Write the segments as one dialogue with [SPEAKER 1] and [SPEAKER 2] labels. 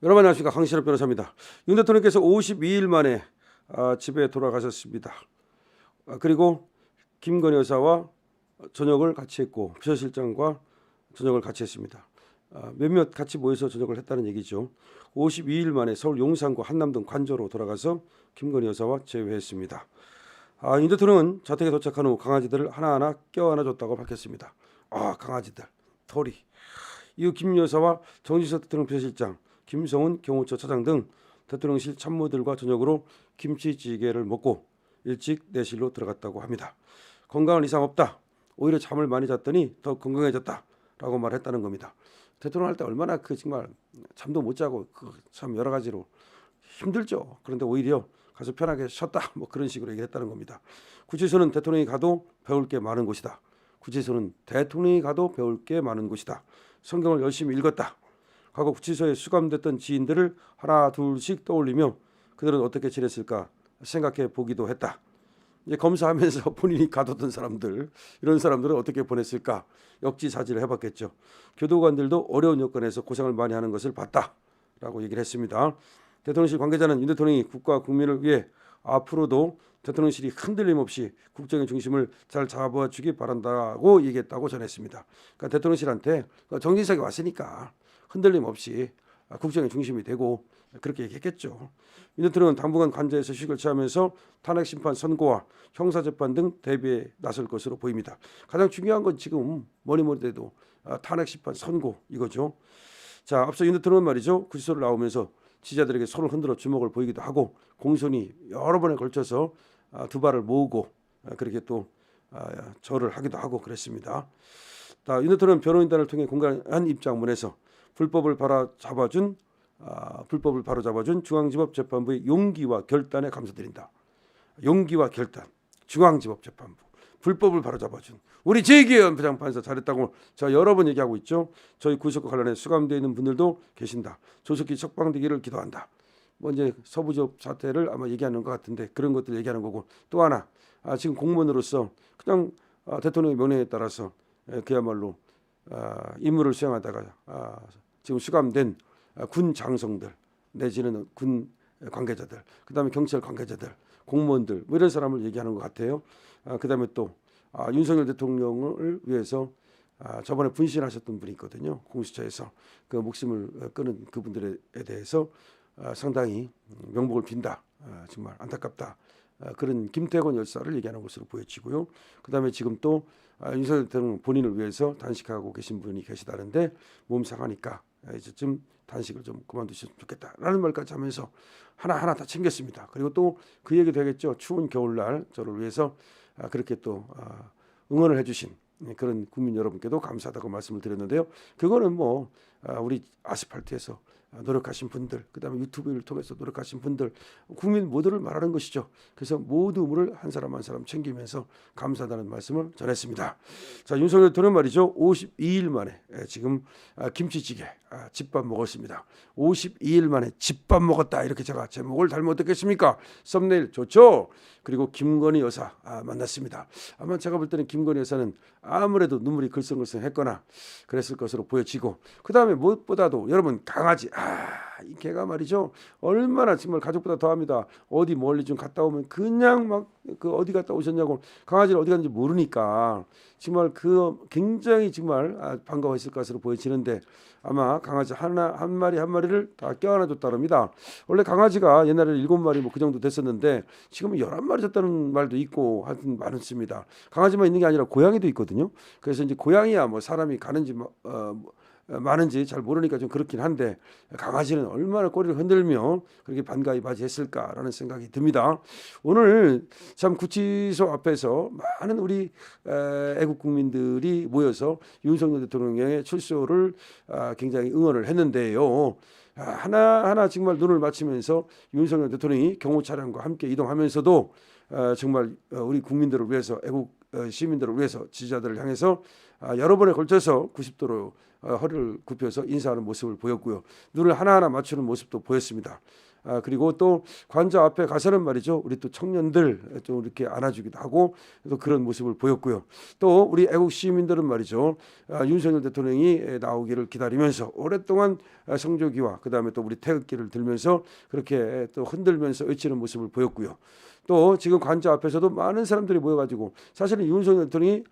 [SPEAKER 1] 여러분 안녕하십니까. 강신업 변호사입니다. 윤 대통령께서 52일 만에 집에 돌아가셨습니다. 그리고 김건희 여사와 저녁을 같이 했고 비서실장과 저녁을 같이 했습니다. 몇몇 같이 모여서 저녁을 했다는 얘기죠. 52일 만에 서울 용산구 한남동 관저로 돌아가서 김건희 여사와 재회했습니다. 윤 대통령은 자택에 도착한 후 강아지들을 하나하나 껴안아줬다고 밝혔습니다. 강아지들, 털이. 이후 김 여사와 정진석 대통령 비서실장, 김성훈 경호처 차장 등 대통령실 참모들과 저녁으로 김치찌개를 먹고 일찍 내실로 들어갔다고 합니다. 건강은 이상 없다. 오히려 잠을 많이 잤더니 더 건강해졌다라고 말했다는 겁니다. 대통령 할 때 얼마나 정말 잠도 못 자고 참 여러 가지로 힘들죠. 그런데 오히려 가서 편하게 쉬었다 그런 식으로 얘기했다는 겁니다. 구치소는 대통령이 가도 배울 게 많은 곳이다. 구치소는 대통령이 가도 배울 게 많은 곳이다. 성경을 열심히 읽었다. 과거 구치소에 수감됐던 지인들을 하나 둘씩 떠올리며 그들은 어떻게 지냈을까 생각해 보기도 했다. 이제 검사하면서 본인이 가뒀던 사람들, 이런 사람들은 어떻게 보냈을까 역지사지를 해봤겠죠. 교도관들도 어려운 여건에서 고생을 많이 하는 것을 봤다라고 얘기를 했습니다. 대통령실 관계자는 윤 대통령이 국가 국민을 위해 앞으로도 대통령실이 흔들림 없이 국정의 중심을 잘 잡아주기 바란다고 얘기했다고 전했습니다. 그러니까 대통령실한테 정진석이 왔으니까 흔들림 없이 국정의 중심이 되고 그렇게 얘기했겠죠. 윤 대통령은 당분간 관저에서 휴식을 취하면서 탄핵심판 선고와 형사재판 등 대비에 나설 것으로 보입니다. 가장 중요한 건 지금 뭐니 해도 탄핵심판 선고 이거죠. 자, 앞서 윤 대통령은 말이죠. 구치소를 나오면서 지지자들에게 손을 흔들어 주목을 보이기도 하고 공손히 여러 번에 걸쳐서 두 발을 모으고 그렇게 또 절을 하기도 하고 그랬습니다. 윤 대통령은 변호인단을 통해 공개한 입장문에서 불법을 바로잡아준 중앙지법 재판부의 용기와 결단에 감사드린다. 용기와 결단, 중앙지법 재판부, 불법을 바로잡아준 우리 제기현 부장판사 잘했다고 저 여러 번 얘기하고 있죠. 저희 구속과 관련해 수감되어 있는 분들도 계신다. 조속히 석방되기를 기도한다. 이제 서부지법 사태를 아마 얘기하는 것 같은데 그런 것들 얘기하는 거고 또 하나 지금 공무원으로서 그냥 대통령의 명령에 따라서 그야말로 임무를 수행하다가 지금 수감된 군 장성들 내지는 군 관계자들, 그다음에 경찰 관계자들, 공무원들 이런 사람을 얘기하는 것 같아요. 그다음에 또 윤석열 대통령을 위해서 저번에 분신하셨던 분이 있거든요. 공수처에서 그 목숨을 끊은 그분들에 대해서 상당히 명복을 빈다. 정말 안타깝다. 그런 김태권 열사를 얘기하는 것으로 보여지고요. 그다음에 지금 또 윤석열 대통령 본인을 위해서 단식하고 계신 분이 계시다는데 몸 상하니까 이제쯤 단식을 좀 그만두셨으면 좋겠다라는 말까지 하면서 하나하나 다 챙겼습니다. 그리고 또 그 얘기도 하겠죠. 추운 겨울날 저를 위해서 그렇게 또 응원을 해주신 그런 국민 여러분께도 감사하다고 말씀을 드렸는데요. 그거는 우리 아스팔트에서 노력하신 분들, 그다음에 유튜브를 통해서 노력하신 분들, 국민 모두를 말하는 것이죠. 그래서 모두를 한 사람 한 사람 챙기면서 감사하다는 말씀을 전했습니다. 자, 윤석열 대통령 말이죠. 52일 만에 지금 김치찌개, 집밥 먹었습니다. 52일 만에 집밥 먹었다. 이렇게 제가 제목을 달면 어떻겠습니까? 썸네일 좋죠? 그리고 김건희 여사 만났습니다. 아마 제가 볼 때는 김건희 여사는 아무래도 눈물이 글썽글썽했거나 그랬을 것으로 보여지고 그 다음에 무엇보다도 여러분 강아지 이 개가 말이죠 얼마나 정말 가족보다 더합니다. 어디 멀리 좀 갔다 오면 그냥 막 그 어디 갔다 오셨냐고 강아지를 어디 갔는지 모르니까 정말 그 굉장히 정말 반가워했을 것으로 보여지는데 아마 강아지 한 마리를 다 껴안아줬다랍니다. 원래 강아지가 옛날에 7마리 그 정도 됐었는데 지금은 11마리 졌다는 말도 있고 하여튼 많습니다. 강아지만 있는 게 아니라 고양이도 있거든요. 그래서 이제 고양이야 사람이 가는지 많은지 잘 모르니까 좀 그렇긴 한데 강아지는 얼마나 꼬리를 흔들며 그렇게 반가이 맞이했을까라는 생각이 듭니다. 오늘 참 구치소 앞에서 많은 우리 애국 국민들이 모여서 윤석열 대통령의 출소를 굉장히 응원을 했는데요. 하나하나 정말 눈을 맞추면서 윤석열 대통령이 경호 차량과 함께 이동하면서도 정말 우리 국민들을 위해서 애국 시민들을 위해서 지지자들을 향해서 여러 번에 걸쳐서 90도로 허리를 굽혀서 인사하는 모습을 보였고요. 눈을 하나하나 맞추는 모습도 보였습니다. 그리고 또 관저 앞에 가서는 말이죠. 우리 또 청년들 좀 이렇게 안아주기도 하고 또 그런 모습을 보였고요. 또 우리 애국 시민들은 말이죠. 윤석열 대통령이 나오기를 기다리면서 오랫동안 성조기와 그다음에 또 우리 태극기를 들면서 그렇게 또 흔들면서 외치는 모습을 보였고요. 또 지금 관저 앞에서도 많은 사람들이 모여가지고 사실은 윤석열 대통령이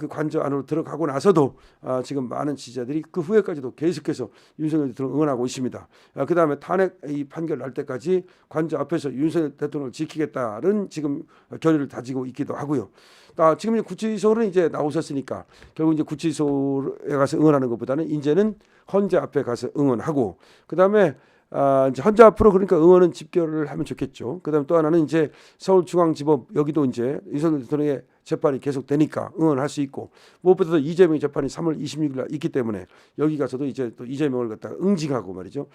[SPEAKER 1] 그 관저 안으로 들어가고 나서도 지금 많은 지지자들이 그 후에까지도 계속해서 윤석열 대통령을 응원하고 있습니다. 그다음에 탄핵 이 판결 날 때까지 관저 앞에서 윤석열 대통령을 지키겠다는 지금 결의를 다지고 있기도 하고요. 지금 구치소는 이제 나오셨으니까 결국 이제 구치소에 가서 응원하는 것보다는 이제는 헌재 앞에 가서 응원하고 그다음에 이제 헌재 앞으로 그러니까 응원은 집결을 하면 좋겠죠. 그다음 또 하나는 이제 서울중앙지법 여기도 이제 윤석열 대통령의 재판이 계속되니까 응원할 수 있고 무엇보다도 이재명 재판이 3월 26일 날 있기 때문에 여기 가서도 이제 또 이재명을 갖다가 응징하고 말이죠.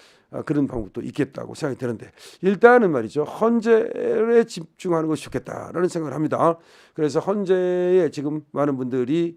[SPEAKER 1] 그런 방법도 있겠다고 생각이 드는데 일단은 말이죠. 헌재에 집중하는 것이 좋겠다라는 생각을 합니다. 그래서 헌재에 지금 많은 분들이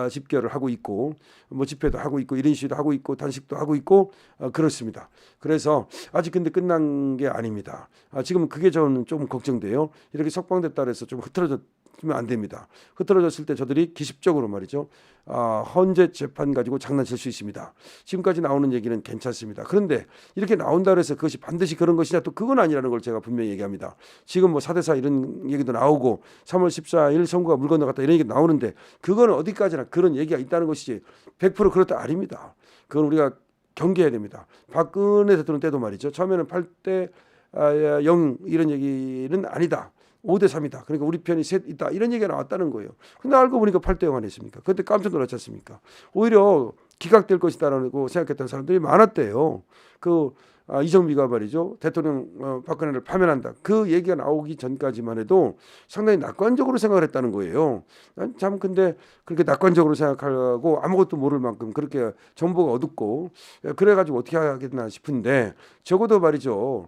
[SPEAKER 1] 집결을 하고 있고 뭐 집회도 하고 있고 이런 시위도 하고 있고 단식도 하고 있고 그렇습니다. 그래서 아직 근데 끝난 게 아닙니다. 지금 그게 저는 좀 걱정돼요. 이렇게 석방됐다 그래서 좀 흐트러졌으면 안 됩니다. 흐트러졌을 때 저들이 기습적으로 말이죠. 헌재 재판 가지고 장난칠 수 있습니다. 지금까지 나오는 얘기는 괜찮습니다. 그런데 이렇게 나온다 그래서 그것이 반드시 그런 것이냐 또 그건 아니라는 걸 제가 분명히 얘기합니다. 지금 뭐 4대4 이런 얘기도 나오고 3월 14일 선거가 물 건너갔다 이런 얘기 나오는데 그거는 어디까지나 그런 얘기가 있다는 것이지 100% 그렇다 아닙니다. 그건 우리가 경계해야 됩니다. 박근혜 대통령 때도 말이죠. 처음에는 8대 0 이런 얘기는 아니다. 5대 3이다. 그러니까 우리 편이 셋 있다. 이런 얘기가 나왔다는 거예요. 근데 알고 보니까 8대 0 아니었습니까? 그때 깜짝 놀랐지 않습니까? 오히려 기각될 것이다라고 생각했던 사람들이 많았대요. 이정미가 말이죠. 대통령 박근혜를 파면한다. 그 얘기가 나오기 전까지만 해도 상당히 낙관적으로 생각을 했다는 거예요. 참 근데 그렇게 낙관적으로 생각하고 아무것도 모를 만큼 그렇게 정보가 어둡고 그래가지고 어떻게 하겠나 싶은데 적어도 말이죠.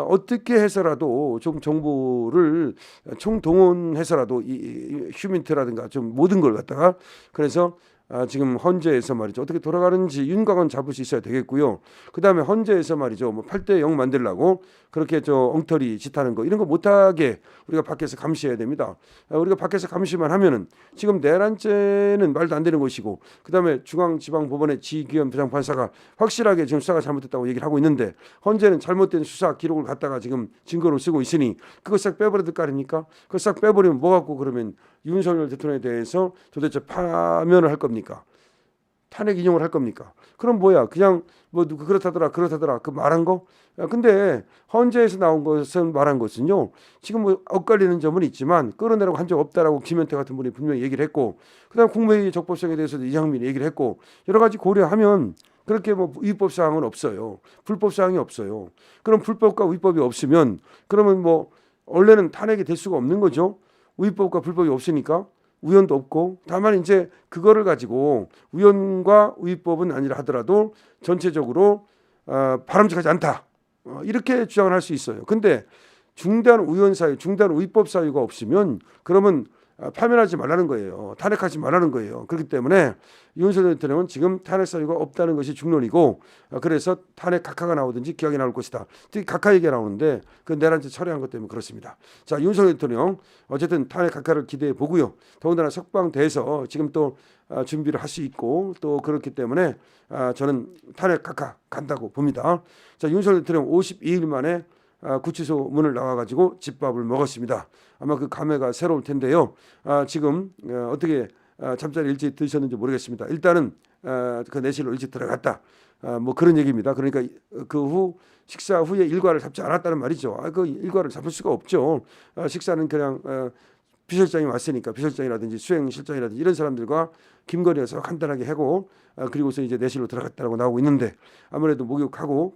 [SPEAKER 1] 어떻게 해서라도 좀 정보를 총동원해서라도 이 휴민트라든가 좀 모든 걸 갖다가 그래서 지금 헌재에서 말이죠. 어떻게 돌아가는지 윤곽은 잡을 수 있어야 되겠고요. 그다음에 헌재에서 말이죠. 뭐 8대 0 만들라고 그렇게 엉터리 짓하는 거 이런 거 못하게 우리가 밖에서 감시해야 됩니다. 우리가 밖에서 감시만 하면은 지금 내란죄는 말도 안 되는 것이고 그다음에 중앙지방법원의 지기현 부장판사가 확실하게 지금 수사가 잘못됐다고 얘기를 하고 있는데 헌재는 잘못된 수사 기록을 갖다가 지금 증거로 쓰고 있으니 그거 싹 빼버려야 될 거 아닙니까? 그거 싹 빼버리면 뭐 갖고 그러면 윤석열 대통령에 대해서 도대체 파면을 할 겁니까? 탄핵 인용을 할 겁니까? 그럼 뭐야? 그냥 뭐 그렇다더라 그 말한 거? 근데 헌재에서 나온 것은 말한 것은요. 지금 뭐 엇갈리는 점은 있지만 끌어내라고 한 적 없다라고 김현태 같은 분이 분명히 얘기를 했고 그다음 국무회의 적법성에 대해서도 이상민이 얘기를 했고 여러 가지 고려하면 그렇게 뭐 위법 사항은 없어요. 불법 사항이 없어요. 그럼 불법과 위법이 없으면 그러면 뭐 원래는 탄핵이 될 수가 없는 거죠. 위법과 불법이 없으니까 우연도 없고 다만 이제 그거를 가지고 우연과 위법은 아니라 하더라도 전체적으로 바람직하지 않다 이렇게 주장을 할 수 있어요. 근데 중대한 우연 사유, 중대한 위법 사유가 없으면 그러면 파면하지 말라는 거예요. 탄핵하지 말라는 거예요. 그렇기 때문에 윤석열 대통령은 지금 탄핵 사유가 없다는 것이 중론이고 그래서 탄핵 각하가 나오든지 기각이 나올 것이다. 특히 각하 얘기가 나오는데 그 내란죄 철회한 것 때문에 그렇습니다. 자, 윤석열 대통령 어쨌든 탄핵 각하를 기대해 보고요. 더군다나 석방돼서 지금 또 준비를 할 수 있고 또 그렇기 때문에 저는 탄핵 각하 간다고 봅니다. 자, 윤석열 대통령 52일 만에 구치소 문을 나와가지고 집밥을 먹었습니다. 아마 그 감회가 새로울 텐데요. 지금 어떻게 잠자리 일찍 드셨는지 모르겠습니다. 일단은 그 내실로 일찍 들어갔다. 뭐 그런 얘기입니다. 그러니까 그 후 식사 후에 일과를 잡지 않았다는 말이죠. 그 일과를 잡을 수가 없죠. 식사는 그냥 비서실장이 왔으니까 비서실장이라든지 수행실장이라든지 이런 사람들과 김거리에서 간단하게 하고 그리고서 이제 내실로 들어갔다고 나오고 있는데 아무래도 목욕하고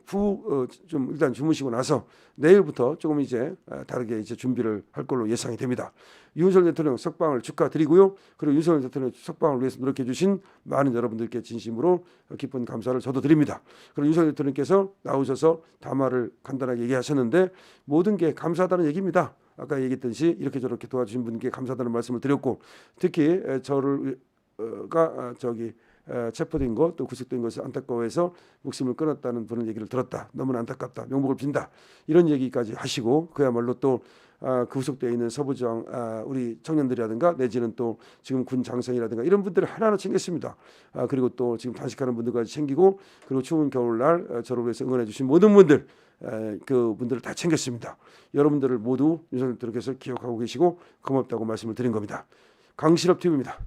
[SPEAKER 1] 좀 일단 주무시고 나서 내일부터 조금 이제 다르게 이제 준비를 할 걸로 예상이 됩니다. 윤석열 대통령 석방을 축하드리고요. 그리고 윤석열 대통령 석방을 위해서 노력해 주신 많은 여러분들께 진심으로 깊은 감사를 저도 드립니다. 그리고 윤석열 대통령께서 나오셔서 담화를 간단하게 얘기하셨는데 모든 게 감사하다는 얘기입니다. 아까 얘기했듯이 이렇게 저렇게 도와주신 분께 감사하다는 말씀을 드렸고 특히 저를 체포된 것 또 구속된 것을 안타까워해서 목숨을 끊었다는 그런 얘기를 들었다. 너무나 안타깝다. 명복을 빈다. 이런 얘기까지 하시고 그야말로 또 구속되어 있는 서부지방 우리 청년들이라든가 내지는 또 지금 군 장성이라든가 이런 분들을 하나하나 챙겼습니다. 그리고 또 지금 단식하는 분들까지 챙기고 그리고 추운 겨울날 저를 위해서 응원해 주신 모든 분들 그 분들을 다 챙겼습니다. 여러분들을 모두 윤석열 대통령께서 기억하고 계시고 고맙다고 말씀을 드린 겁니다. 강실업 TV입니다.